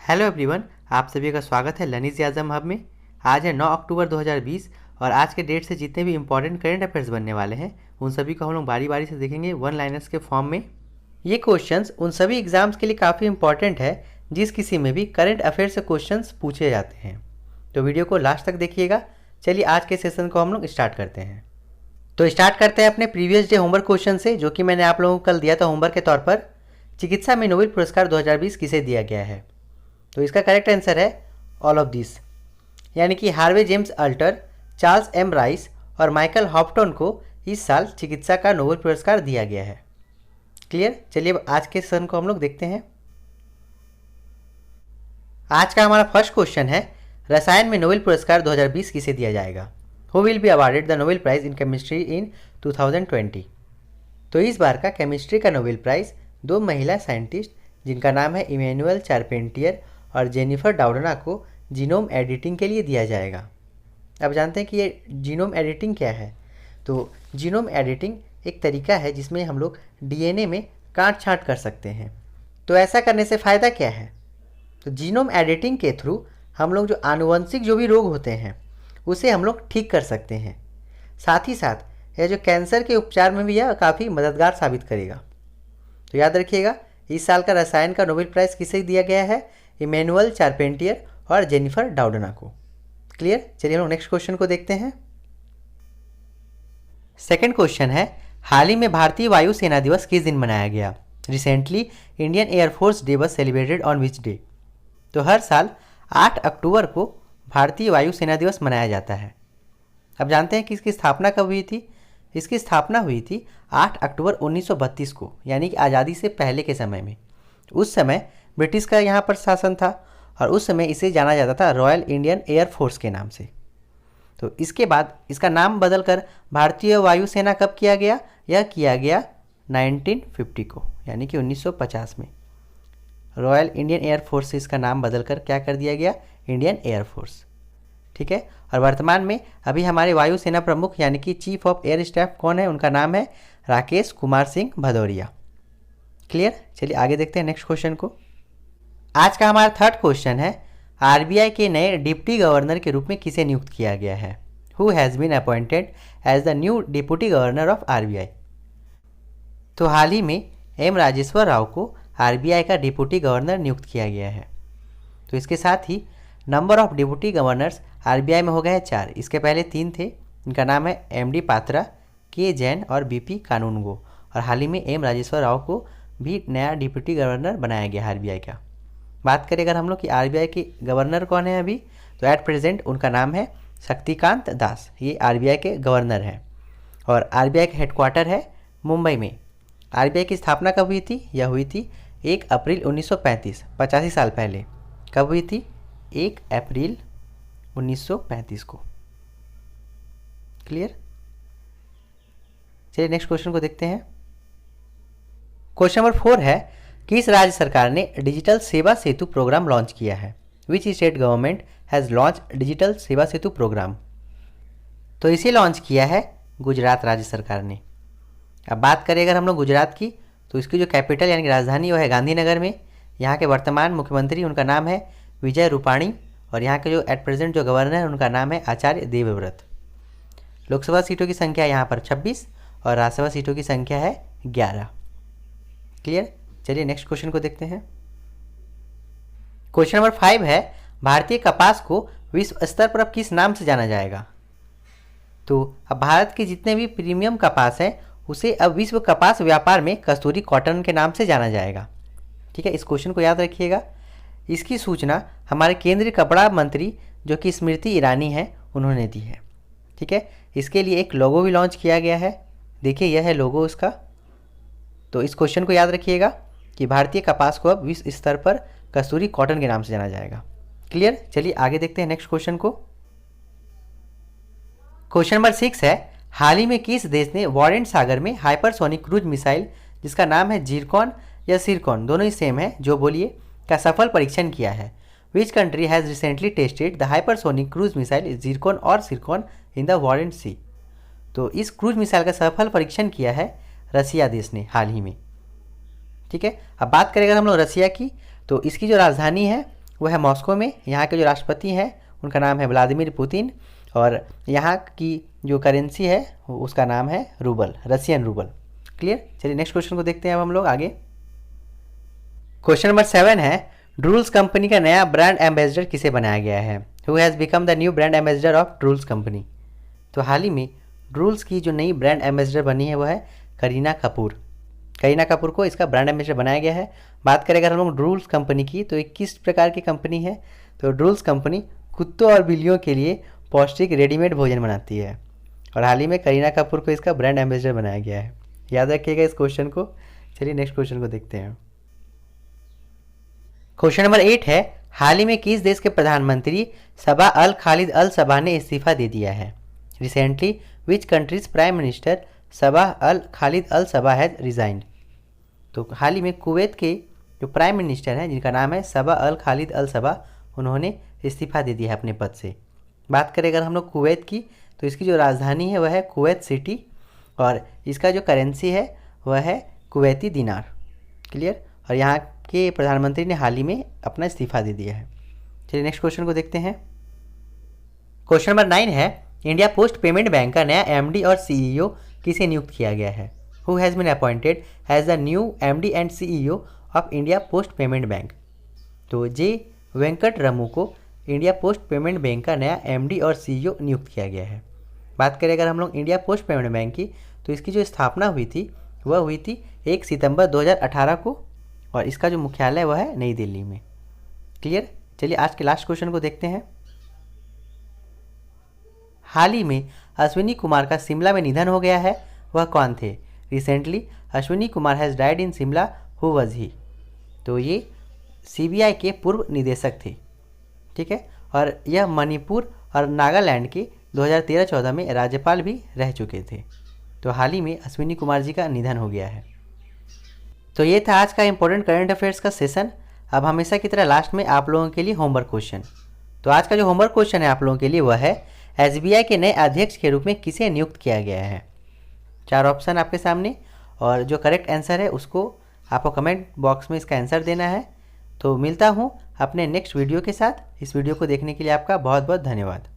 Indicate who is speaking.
Speaker 1: Hello everyone, आप सभी का स्वागत है लर्निंग आजम हब में। आज है 9 अक्टूबर 2020 और आज के डेट से जितने भी इंपॉर्टेंट करंट अफेयर्स बनने वाले हैं उन सभी को हम लोग बारी बारी से देखेंगे वन लाइनर्स के फॉर्म में। ये क्वेश्चंस उन सभी एग्जाम्स के लिए काफ़ी इंपॉर्टेंट है जिस किसी में भी करंट अफेयर से क्वेश्चंस पूछे जाते हैं, तो वीडियो को लास्ट तक देखिएगा। चलिए आज के सेशन को हम लोग स्टार्ट करते हैं। तो स्टार्ट करते हैं अपने प्रीवियस डे होमवर्क क्वेश्चन से, जो कि मैंने आप लोगों को कल दिया था होमवर्क के तौर पर। चिकित्सा में नोबेल पुरस्कार 2020 किसे दिया गया है? तो इसका करेक्ट आंसर है ऑल ऑफ दिस, यानी कि Harvey James Alter, Charles M Rice और माइकल हॉप्टन को इस साल चिकित्सा का नोबेल पुरस्कार दिया गया है। क्लियर? चलिए अब आज के सेशन को हम लोग देखते हैं। आज का हमारा फर्स्ट क्वेश्चन है, रसायन में नोबेल पुरस्कार 2020 किसे दिया जाएगा? Who will be awarded the Nobel prize in chemistry in 2020? तो इस बार का केमिस्ट्री का नोबेल प्राइज दो महिला साइंटिस्ट जिनका नाम है इमैनुअल चार्पेंटियर और जेनिफर डाउडना को जीनोम एडिटिंग के लिए दिया जाएगा। अब जानते हैं कि ये जीनोम एडिटिंग क्या है। तो जीनोम एडिटिंग एक तरीका है जिसमें हम लोग डीएनए में काट छांट कर सकते हैं। तो ऐसा करने से फ़ायदा क्या है? तो जीनोम एडिटिंग के थ्रू हम लोग जो आनुवंशिक जो भी रोग होते हैं उसे हम लोग ठीक कर सकते हैं। साथ ही साथ यह जो कैंसर के उपचार में भी यह काफ़ी मददगार साबित करेगा। तो याद रखिएगा, इस साल का रसायन का नोबेल प्राइज़ किसे दिया गया है? इमैनुअल चार्पेंटियर और जेनिफर डाउडना को। क्लियर? चलिए हम लोग नेक्स्ट क्वेश्चन को देखते हैं। सेकंड क्वेश्चन है, हाल ही में भारतीय वायुसेना दिवस किस दिन मनाया गया? Recently Indian air force day was celebrated on which day? तो हर साल 8 अक्टूबर को भारतीय वायुसेना दिवस मनाया जाता है। अब जानते हैं कि इसकी स्थापना कब हुई थी? इसकी स्थापना हुई थी 8 अक्टूबर 1932 को, यानी कि आज़ादी से पहले के समय में। उस समय ब्रिटिश का यहाँ पर शासन था और उस समय इसे जाना जाता था रॉयल इंडियन एयरफोर्स के नाम से। तो इसके बाद इसका नाम बदलकर भारतीय वायुसेना कब किया गया? यह किया गया 1950 को, यानी कि 1950 में। रॉयल इंडियन एयरफोर्स से इसका नाम बदलकर क्या कर दिया गया? Indian air force. ठीक है। और वर्तमान में अभी हमारे वायुसेना प्रमुख यानी कि चीफ ऑफ एयर स्टाफ कौन है? उनका नाम है राकेश कुमार सिंह भदौरिया। क्लियर? चलिए आगे देखते हैं नेक्स्ट क्वेश्चन को। आज का हमारा थर्ड क्वेश्चन है, आरबीआई के नए डिप्टी गवर्नर के रूप में किसे नियुक्त किया गया है? Who has been appointed as the new deputy governor of RBI? तो हाल ही में एम राजेश्वर राव को आरबीआई का डिप्टी गवर्नर नियुक्त किया गया है। तो इसके साथ ही number of deputy governors RBI में हो गए 4। इसके पहले 3 थे। इनका नाम है एमडी पात्रा, के जैन और बीपी कानूनगो। और हाल ही में एम राजेश्वर राव को भी नया डिप्टी गवर्नर बनाया गया आरबीआई का। बात करें अगर हम लोग कि आरबीआई के गवर्नर कौन है अभी, तो एट प्रेजेंट उनका नाम है शक्तिकांत दास। ये आरबीआई के गवर्नर हैं और आरबीआई का हेडक्वार्टर है मुंबई में। आरबीआई की स्थापना कब हुई थी? यह हुई थी 1 अप्रैल 1935, 85 साल पहले। कब हुई थी? 1 अप्रैल 1935 को। क्लियर? चलिए नेक्स्ट क्वेश्चन को देखते हैं। क्वेश्चन नंबर 4 है, किस राज्य सरकार ने डिजिटल सेवा सेतु प्रोग्राम लॉन्च किया है? Which state government has launch digital सेवा सेतु प्रोग्राम? तो इसे लॉन्च किया है गुजरात राज्य सरकार ने। अब बात करें अगर हम लोग गुजरात की, तो इसकी जो कैपिटल यानी कि राजधानी वो है गांधीनगर में। यहाँ के वर्तमान मुख्यमंत्री उनका नाम है विजय रूपाणी और यहाँ के जो एट प्रेजेंट जो गवर्नर है उनका नाम है आचार्य देवव्रत। लोकसभा सीटों की संख्या यहाँ पर 26 और राज्यसभा सीटों की संख्या है 11। क्लियर? चलिए नेक्स्ट क्वेश्चन को देखते हैं। क्वेश्चन नंबर 5 है, भारतीय कपास को विश्व स्तर पर अब किस नाम से जाना जाएगा? तो अब भारत के जितने भी प्रीमियम कपास हैं उसे अब विश्व कपास व्यापार में कस्तूरी कॉटन के नाम से जाना जाएगा। ठीक है, इस क्वेश्चन को याद रखिएगा। इसकी सूचना हमारे केंद्रीय कपड़ा मंत्री जो कि स्मृति ईरानी है उन्होंने दी है। ठीक है, इसके लिए एक लोगो भी लॉन्च किया गया है। देखिए यह है लोगो उसका। तो इस क्वेश्चन को याद रखिएगा कि भारतीय कपास को अब विश्व स्तर पर कस्तूरी कॉटन के नाम से जाना जाएगा। क्लियर? चलिए आगे देखते हैं नेक्स्ट क्वेश्चन को। क्वेश्चन नंबर 6 है, हाल ही में किस देश ने वारेंट सागर में हाइपरसोनिक क्रूज मिसाइल जिसका नाम है जिरकॉन या सिरकॉन, दोनों ही सेम है, जो बोलिए, का सफल परीक्षण किया है? Which country has recently tested the hypersonic cruise missile Zircon और सिरकॉन इन द वारेंट सी? तो इस क्रूज मिसाइल का सफल परीक्षण किया है रसिया देश ने हाल ही में। ठीक है, अब बात करें अगर हम लोग रसिया की, तो इसकी जो राजधानी है वो है मॉस्को में। यहाँ के जो राष्ट्रपति हैं उनका नाम है व्लादिमीर पुतिन, और यहाँ की जो करेंसी है उसका नाम है रूबल, रशियन रूबल। क्लियर। चलिए नेक्स्ट क्वेश्चन को देखते हैं अब हम लोग आगे। क्वेश्चन नंबर 7 है, ड्रूल्स कंपनी का नया ब्रांड एम्बेसडर किसे बनाया गया है? Who has become the new brand ambassador of Drools company? तो हाल ही में ड्रूल्स की जो नई ब्रांड एम्बेसडर बनी है वो है करीना कपूर। करीना कपूर को इसका ब्रांड एम्बेसडर बनाया गया है। बात करें अगर हम लोग ड्रूल्स कंपनी की, तो ये किस प्रकार की कंपनी है? तो ड्रूल्स कंपनी कुत्तों और बिल्लियों के लिए पौष्टिक रेडीमेड भोजन बनाती है, और हाल ही में करीना कपूर को इसका ब्रांड एम्बेसडर बनाया गया है। याद रखिएगा इस क्वेश्चन को। चलिए नेक्स्ट क्वेश्चन को देखते हैं। क्वेश्चन नंबर 8 है, हाल ही में किस देश के प्रधानमंत्री सबा अल खालिद अल सबा ने इस्तीफा दे दिया है? Recently which countries prime minister Sabah Al Khalid Al Sabah has resigned? तो हाल ही में कुवैत के जो प्राइम मिनिस्टर हैं जिनका नाम है सबा अल खालिद अल सबा, उन्होंने इस्तीफा दे दिया है अपने पद से। बात करें अगर हम लोग कुवैत की, तो इसकी जो राजधानी है वह है कुवैत सिटी, और इसका जो करेंसी है वह है कुवैती दिनार। क्लियर। और यहाँ के प्रधानमंत्री ने हाल ही में अपना इस्तीफा दे दिया है। चलिए नेक्स्ट क्वेश्चन को देखते हैं। क्वेश्चन नंबर 9 है, इंडिया पोस्ट पेमेंट बैंक का नया एमडी और सीईओ किसे नियुक्त किया गया है? Who has been appointed as the new MD and CEO of India post payment bank? तो जे वेंकट रमू को इंडिया पोस्ट पेमेंट बैंक का नया एमडी और सीईओ नियुक्त किया गया है। बात करें अगर हम लोग इंडिया पोस्ट पेमेंट बैंक की, तो इसकी जो स्थापना हुई थी वह हुई थी 1 सितंबर 2018 को, और इसका जो मुख्यालय वह है नई दिल्ली में। क्लियर। चलिए आज के लास्ट क्वेश्चन को देखते हैं। हाल ही में अश्विनी कुमार का शिमला में निधन हो गया है, वह कौन थे? Recently Ashwini Kumar has died in Shimla, who was he? तो ये सीबीआई के पूर्व निदेशक थे। ठीक है। और यह मणिपुर और नागालैंड के 2013-14 में राज्यपाल भी रह चुके थे। तो हाल ही में अश्विनी कुमार जी का निधन हो गया है। तो ये था आज का इंपॉर्टेंट करंट अफेयर्स का सेशन। अब हमेशा की तरह लास्ट में आप लोगों के लिए होमवर्क क्वेश्चन। तो आज का जो होमवर्क क्वेश्चन है आप लोगों के लिए वह है, एसबीआई के नए अध्यक्ष के रूप में किसे नियुक्त किया गया है? 4 ऑप्शन आपके सामने, और जो करेक्ट आंसर है उसको आपको कमेंट बॉक्स में इसका आंसर देना है। तो मिलता हूँ अपने नेक्स्ट वीडियो के साथ। इस वीडियो को देखने के लिए आपका बहुत बहुत धन्यवाद।